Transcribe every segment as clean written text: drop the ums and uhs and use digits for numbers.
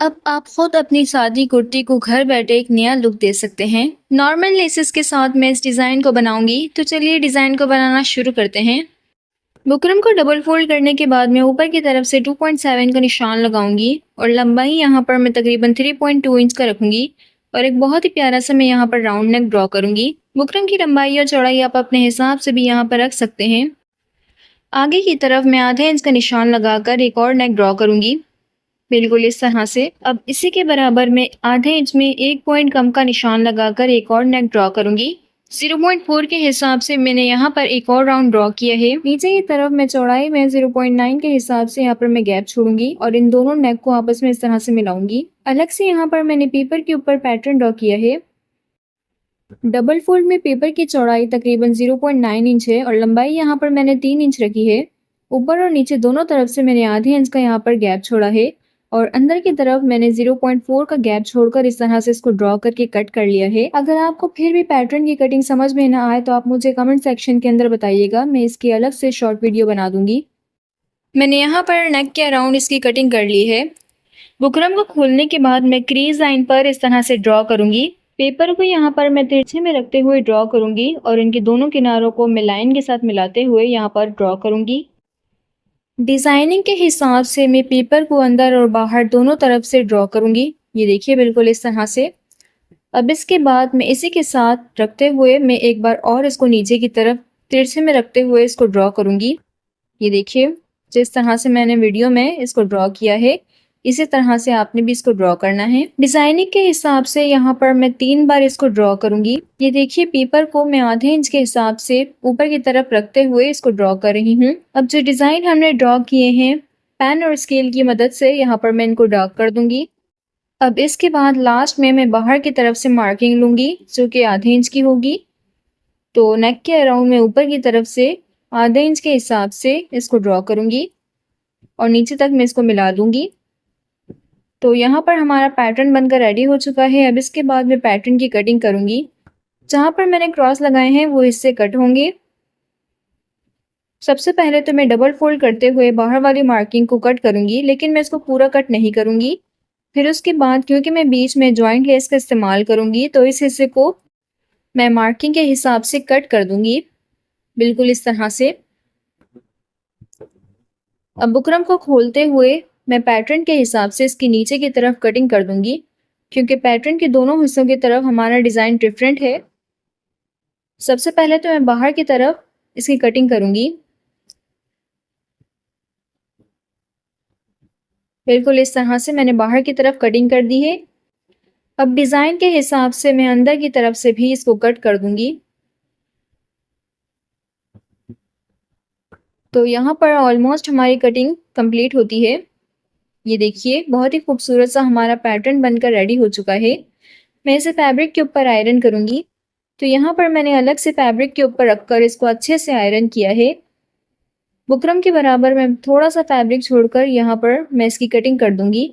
अब आप खुद अपनी सादी कुर्ती को घर बैठे एक नया लुक दे सकते हैं। नॉर्मल लेसेस के साथ मैं इस डिज़ाइन को बनाऊंगी, तो चलिए डिज़ाइन को बनाना शुरू करते हैं। बुकरम को डबल फोल्ड करने के बाद मैं ऊपर की तरफ से 2.7 का निशान लगाऊंगी और लंबाई यहाँ पर मैं तकरीबन 3.2 इंच का रखूंगी और एक बहुत ही प्यारा सा मैं यहाँ पर राउंड नेक ड्रॉ करूंगी। बुकरम की लंबाई और चौड़ाई आप अपने हिसाब से भी यहाँ पर रख सकते हैं। आगे की तरफ मैं आधे इंच का निशान लगाकर एक और नेक ड्रॉ करूंगी, बिल्कुल इस तरह से। अब इसी के बराबर मैं आधे इंच में एक पॉइंट कम का निशान लगाकर एक और नेक ड्रॉ करूंगी। 0.4 के हिसाब से मैंने यहाँ पर एक और राउंड ड्रॉ किया है। नीचे की तरफ मैं चौड़ाई में 0.9 के हिसाब से यहाँ पर मैं गैप छोड़ूंगी और इन दोनों नेक को आपस में इस तरह से मिलाऊंगी। अलग से यहाँ पर मैंने पेपर के ऊपर पैटर्न ड्रॉ किया है। डबल फोल्ड में पेपर की चौड़ाई तकरीबन 0.9 इंच है और लंबाई यहाँ पर मैंने 3 इंच रखी है। ऊपर और नीचे दोनों तरफ से मैंने आधे इंच का यहाँ पर गैप छोड़ा है और अंदर की तरफ मैंने 0.4 का गैप छोड़कर इस तरह से इसको ड्रॉ करके कट कर लिया है। अगर आपको फिर भी पैटर्न की कटिंग समझ में ना आए तो आप मुझे कमेंट सेक्शन के अंदर बताइएगा, मैं इसकी अलग से शॉर्ट वीडियो बना दूंगी। मैंने यहाँ पर नेक के अराउंड इसकी कटिंग कर ली है। बुकरम को खोलने के बाद मैं क्रीज लाइन पर इस तरह से ड्रॉ करूंगी। पेपर को यहाँ पर मैं तिरछे में रखते हुए ड्रॉ करूंगी और इनके दोनों किनारों को मैं लाइन के साथ मिलाते हुए यहाँ पर ड्रॉ करूंगी। डिज़ाइनिंग के हिसाब से मैं पेपर को अंदर और बाहर दोनों तरफ से ड्रॉ करूंगी। ये देखिए बिल्कुल इस तरह से। अब इसके बाद मैं इसी के साथ रखते हुए मैं एक बार और इसको नीचे की तरफ तिरछे में रखते हुए इसको ड्रॉ करूंगी। ये देखिए जिस तरह से मैंने वीडियो में इसको ड्रॉ किया है, इसी तरह से आपने भी इसको ड्रॉ करना है। डिजाइनिंग के हिसाब से यहाँ पर मैं 3 बार इसको ड्रॉ करूंगी। ये देखिए पेपर को मैं आधे इंच के हिसाब से ऊपर की तरफ रखते हुए इसको ड्रॉ कर रही हूँ। अब जो डिजाइन हमने ड्रॉ किए हैं पेन और स्केल की मदद से यहाँ पर मैं इनको डार्क कर दूंगी। अब इसके बाद लास्ट में मैं बाहर की तरफ से मार्किंग लूंगी जो कि आधे इंच की होगी। तो नेक के अराउंड में ऊपर की तरफ से आधे इंच के हिसाब से इसको ड्रॉ करूंगी और नीचे तक मैं इसको मिला दूंगी। तो यहाँ पर हमारा पैटर्न बनकर रेडी हो चुका है। अब इसके बाद मैं पैटर्न की कटिंग करूंगी। जहाँ पर मैंने क्रॉस लगाए हैं वो हिस्से कट होंगे। सबसे पहले तो मैं डबल फोल्ड करते हुए बाहर वाली मार्किंग को कट करूंगी, लेकिन मैं इसको पूरा कट नहीं करूंगी। फिर उसके बाद क्योंकि मैं बीच में जॉइंट लेस का इस्तेमाल करूंगी तो इस हिस्से को मैं मार्किंग के हिसाब से कट कर दूंगी, बिल्कुल इस तरह से। अब बुकरम को खोलते हुए मैं पैटर्न के हिसाब से इसकी नीचे की तरफ कटिंग कर दूंगी, क्योंकि पैटर्न के दोनों हिस्सों की तरफ हमारा डिज़ाइन डिफरेंट है। सबसे पहले तो मैं बाहर की तरफ इसकी कटिंग करूंगी, बिल्कुल इस तरह से मैंने बाहर की तरफ कटिंग कर दी है। अब डिज़ाइन के हिसाब से मैं अंदर की तरफ से भी इसको कट कर दूंगी। तो यहाँ पर ऑलमोस्ट हमारी कटिंग कंप्लीट होती है। ये देखिए बहुत ही खूबसूरत सा हमारा पैटर्न बनकर रेडी हो चुका है। मैं इसे फैब्रिक के ऊपर आयरन करूंगी। तो यहाँ पर मैंने अलग से फैब्रिक के ऊपर रखकर इसको अच्छे से आयरन किया है। बुकरम के बराबर मैं थोड़ा सा फैब्रिक छोड़कर यहाँ पर मैं इसकी कटिंग कर दूंगी।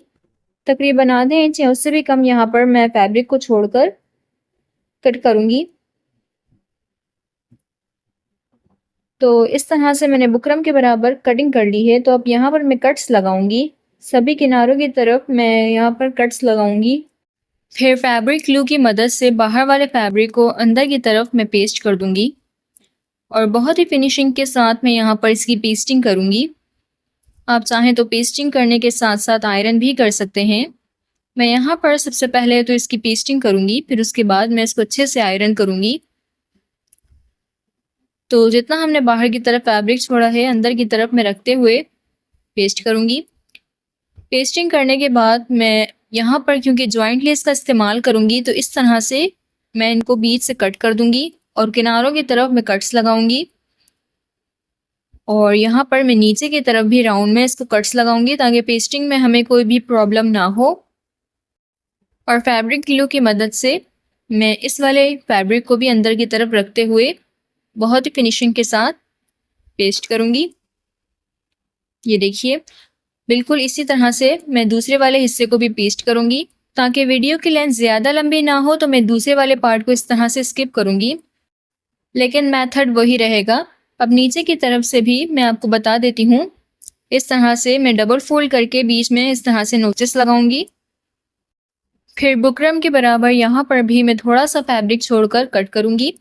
तकरीबन आधे इंच या उससे भी कम यहाँ पर मैं फैब्रिक को छोड़कर कट करूंगी। तो इस तरह से मैंने बुकरम के बराबर कटिंग कर ली है। तो अब यहाँ पर मैं कट्स लगाऊंगी, सभी किनारों की तरफ मैं यहाँ पर कट्स लगाऊंगी। फिर फैब्रिक ग्लू की मदद से बाहर वाले फैब्रिक को अंदर की तरफ मैं पेस्ट कर दूंगी और बहुत ही फिनिशिंग के साथ मैं यहाँ पर इसकी पेस्टिंग करूंगी। आप चाहें तो पेस्टिंग करने के साथ साथ आयरन भी कर सकते हैं। मैं यहाँ पर सबसे पहले तो इसकी पेस्टिंग करूंगी, फिर उसके बाद मैं इसको अच्छे से आयरन करूंगी। तो जितना हमने बाहर की तरफ फैब्रिक छोड़ा है अंदर की तरफ मैं रखते हुए पेस्ट करूंगी। पेस्टिंग करने के बाद मैं यहाँ पर क्योंकि जॉइंट लेस का इस्तेमाल करूंगी तो इस तरह से मैं इनको बीच से कट कर दूंगी और किनारों की तरफ मैं कट्स लगाऊंगी और यहाँ पर मैं नीचे की तरफ भी राउंड में इसको कट्स लगाऊंगी ताकि पेस्टिंग में हमें कोई भी प्रॉब्लम ना हो। और फैब्रिक ग्लू की मदद से मैं इस वाले फैब्रिक को भी अंदर की तरफ रखते हुए बहुत ही फिनिशिंग के साथ पेस्ट करूंगी। ये देखिए बिल्कुल इसी तरह से मैं दूसरे वाले हिस्से को भी पेस्ट करूंगी। ताकि वीडियो की लेंथ ज़्यादा लंबी ना हो तो मैं दूसरे वाले पार्ट को इस तरह से स्किप करूंगी, लेकिन मेथड वही रहेगा। अब नीचे की तरफ से भी मैं आपको बता देती हूँ। इस तरह से मैं डबल फोल्ड करके बीच में इस तरह से नोचेस लगाऊंगी फिर बुकरम के बराबर यहाँ पर भी मैं थोड़ा सा फैब्रिक छोड़कर कट करूँगी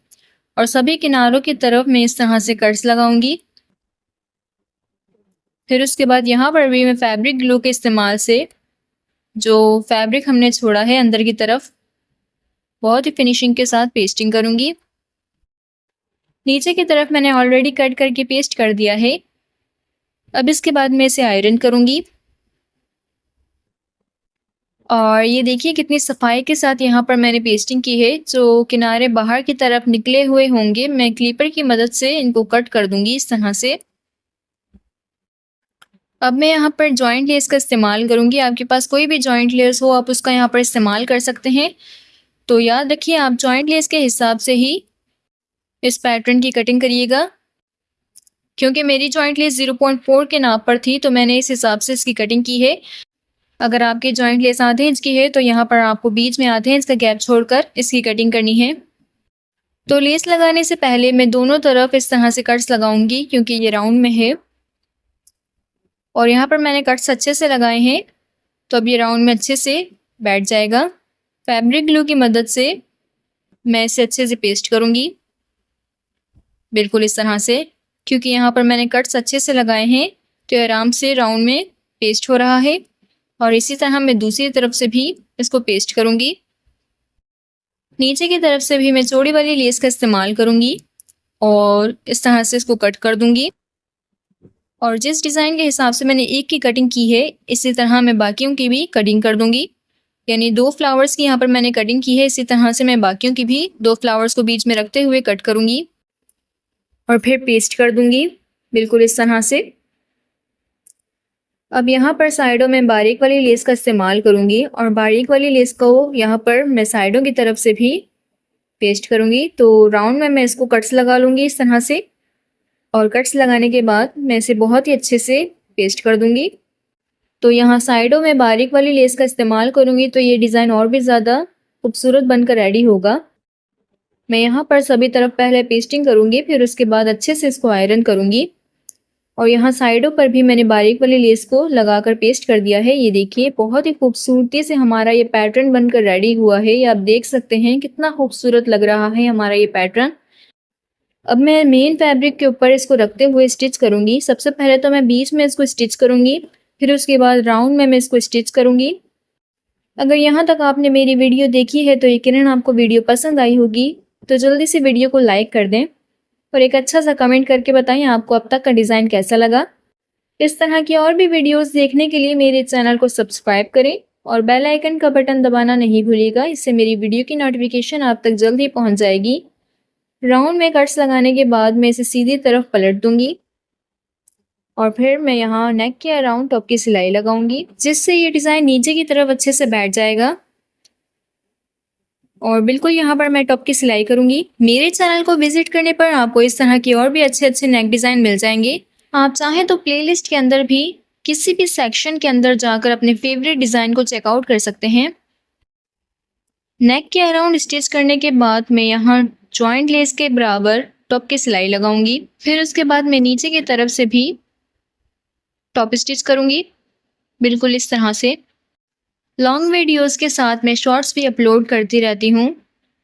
और सभी किनारों की तरफ मैं इस तरह से कट्स लगाऊंगी। फिर उसके बाद यहाँ पर भी मैं फैब्रिक ग्लू के इस्तेमाल से जो फैब्रिक हमने छोड़ा है अंदर की तरफ बहुत ही फिनिशिंग के साथ पेस्टिंग करूँगी। नीचे की तरफ मैंने ऑलरेडी कट करके पेस्ट कर दिया है। अब इसके बाद मैं इसे आयरन करूँगी और ये देखिए कितनी सफाई के साथ यहाँ पर मैंने पेस्टिंग की है। जो किनारे बाहर की तरफ निकले हुए होंगे मैं क्लिपर की मदद से इनको कट कर दूंगी इस तरह से। अब मैं यहाँ पर जॉइंट लेस का इस्तेमाल करूँगी। आपके पास कोई भी जॉइंट लेस हो आप उसका यहाँ पर इस्तेमाल कर सकते हैं। तो याद रखिए आप जॉइंट लेस के हिसाब से ही इस पैटर्न की कटिंग करिएगा। क्योंकि मेरी जॉइंट लेस 0.4 के नाप पर थी तो मैंने इस हिसाब से इसकी कटिंग की है। अगर आपकी जॉइंट लेस आधे इंच की है तो यहाँ पर आपको बीच में आधे इंच का गैप छोड़कर इसकी कटिंग करनी है। तो लेस लगाने से पहले मैं दोनों तरफ इस तरह से कट्स लगाऊंगी क्योंकि ये राउंड में है और यहाँ पर मैंने कट्स अच्छे से लगाए हैं तो अब ये राउंड में अच्छे से बैठ जाएगा। फैब्रिक ग्लू की मदद से मैं इसे अच्छे से पेस्ट करूँगी बिल्कुल इस तरह से। क्योंकि यहाँ पर मैंने कट्स अच्छे से लगाए हैं तो आराम से राउंड में पेस्ट हो रहा है। और इसी तरह मैं दूसरी तरफ से भी इसको पेस्ट करूँगी। नीचे की तरफ से भी मैं चौड़ी वाली लेस का इस्तेमाल करूँगी और इस तरह से इसको कट कर दूँगी। और जिस डिज़ाइन के हिसाब से मैंने एक की कटिंग की है इसी तरह मैं बाकियों की भी कटिंग कर दूँगी। यानी 2 फ्लावर्स की यहाँ पर मैंने कटिंग की है, इसी तरह से मैं बाकियों की भी 2 फ्लावर्स को बीच में रखते हुए कट करूँगी और फिर पेस्ट कर दूँगी बिल्कुल इस तरह से। अब यहाँ पर साइडों में बारीक वाली लेस का इस्तेमाल करूँगी और बारीक वाली लेस को यहाँ पर मैं साइडों की तरफ से भी पेस्ट करूँगी। तो राउंड में मैं इसको कट्स लगा लूँगी इस तरह से और कट्स लगाने के बाद मैं इसे बहुत ही अच्छे से पेस्ट कर दूँगी। तो यहाँ साइडों में बारीक वाली लेस का इस्तेमाल करूँगी तो ये डिज़ाइन और भी ज़्यादा खूबसूरत बनकर रेडी होगा। मैं यहाँ पर सभी तरफ पहले पेस्टिंग करूँगी फिर उसके बाद अच्छे से इसको आयरन करूँगी। और यहाँ साइडों पर भी मैंने बारीक वाली लेस को लगाकर पेस्ट कर दिया है। ये देखिए बहुत ही खूबसूरती से हमारा ये पैटर्न बनकर रेडी हुआ है। ये आप देख सकते हैं कितना खूबसूरत लग रहा है हमारा ये पैटर्न। अब मैं मेन फैब्रिक के ऊपर इसको रखते हुए स्टिच करूँगी। सबसे पहले तो मैं बीच में इसको स्टिच करूँगी फिर उसके बाद राउंड में मैं इसको स्टिच करूँगी। अगर यहाँ तक आपने मेरी वीडियो देखी है तो यकीनन आपको वीडियो पसंद आई होगी। तो जल्दी से वीडियो को लाइक कर दें और एक अच्छा सा कमेंट करके बताएं आपको अब तक का डिज़ाइन कैसा लगा। इस तरह की और भी वीडियोस देखने के लिए मेरे चैनल को सब्सक्राइब करें और बेल आइकन का बटन दबाना नहीं भूलिएगा। इससे मेरी वीडियो की नोटिफिकेशन आप तक जल्द ही पहुंच जाएगी। राउंड में कट्स लगाने के बाद मैं इसे सीधी तरफ पलट दूंगी और फिर मैं यहाँ नेक के अराउंड टॉप की सिलाई लगाऊंगी जिससे ये डिज़ाइन नीचे की तरफ अच्छे से बैठ जाएगा। और बिल्कुल यहाँ पर मैं टॉप की सिलाई करूँगी। मेरे चैनल को विजिट करने पर आपको इस तरह की और भी अच्छे अच्छे नेक डिज़ाइन मिल जाएंगे। आप चाहें तो प्लेलिस्ट के अंदर भी किसी भी सेक्शन के अंदर जाकर अपने फेवरेट डिज़ाइन को चेकआउट कर सकते हैं। नेक के अराउंड स्टिच करने के बाद मैं यहाँ जॉइंट लेस के बराबर टॉप की सिलाई लगाऊंगी। फिर उसके बाद मैं नीचे की तरफ से भी टॉप स्टिच करूँगी बिल्कुल इस तरह से। लॉन्ग वीडियोस के साथ मैं शॉर्ट्स भी अपलोड करती रहती हूँ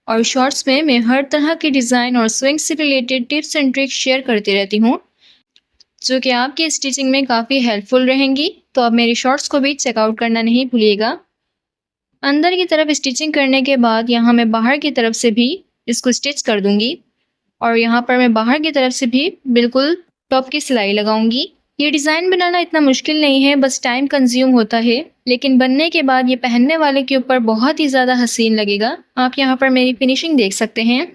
और शॉर्ट्स में मैं हर तरह की डिज़ाइन और स्विंग से related tips and tricks share करती रहती हूँ जो कि आपकी स्टिचिंग में काफ़ी हेल्पफुल रहेंगी। तो आप मेरी शॉर्ट्स को भी चेकआउट करना नहीं भूलिएगा। अंदर की तरफ स्टिचिंग करने के बाद यहाँ मैं बाहर की तरफ से भी इसको स्टिच कर दूँगी और यहाँ पर मैं बाहर की तरफ से भी बिल्कुल टॉप की सिलाई लगाऊंगी। ये डिज़ाइन बनाना इतना मुश्किल नहीं है, बस टाइम कंज्यूम होता है, लेकिन बनने के बाद ये पहनने वाले के ऊपर बहुत ही ज़्यादा हसीन लगेगा। आप यहाँ पर मेरी फिनिशिंग देख सकते हैं।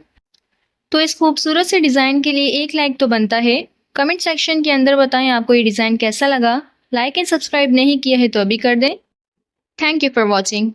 तो इस खूबसूरत से डिज़ाइन के लिए एक लाइक तो बनता है। कमेंट सेक्शन के अंदर बताएं आपको ये डिज़ाइन कैसा लगा। लाइक एंड सब्सक्राइब नहीं किया है तो अभी कर दें। Thank you for watching.